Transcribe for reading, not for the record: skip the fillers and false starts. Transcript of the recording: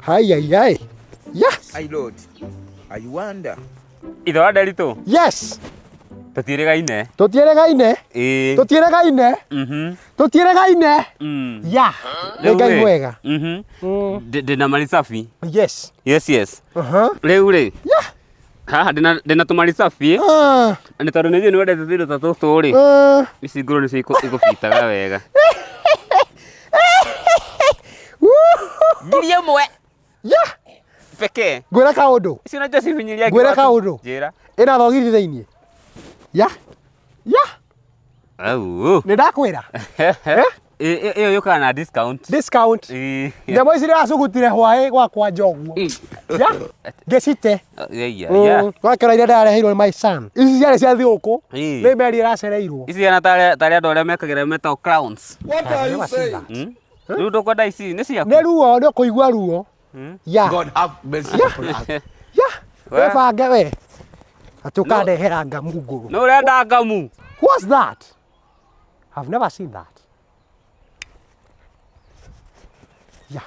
Ai ai ai. Yes. I Lord. I wonder. Ithe wa Nderitu. Yes. Tutiregaine. Tutiregaine. Tutiregaine. Tutiregaine. Ya. Ngai mwega. Ndina mari safi. Yes. Yes. Riu ri. Ya. Haha ndina tumari safi. Ni tondu ni wendete thindo ta tutu ri. Ici nguru ni igubitaga wega. Ngiri ĩmwe. Ya. Peke. Ngwĩra kaũndũ. Ici unajua civinyiria. Ngwĩra kaũndũ. Njĩra. Ĩna thogiri thĩinĩ. Ya. Ya. Au. Nĩ ndakwĩra. Ĩyo yũkaga na discount. Discount. Nyamũ ici ndĩracugutire hwaĩ gwakwa njoguo. Ya. Ngĩcite. Wakĩra iria ndareheirwo nĩ my son. Ici ciarĩ cia thigũkũ. Nĩ meri ĩracereirwo. Ici yana tarĩ andũ arĩa mekagĩra metagwo crowns. What are you saying? Rĩu ndũkwenda ici nĩ ciaku. Nĩ ruo, nĩ kũigua ruo. Ya. God have mercy upon us. Ya. Webange we. Atukandehera ngamu ngũrũ. Nĩ ũrenda ngamu. What's that? I've never seen that. Yeah.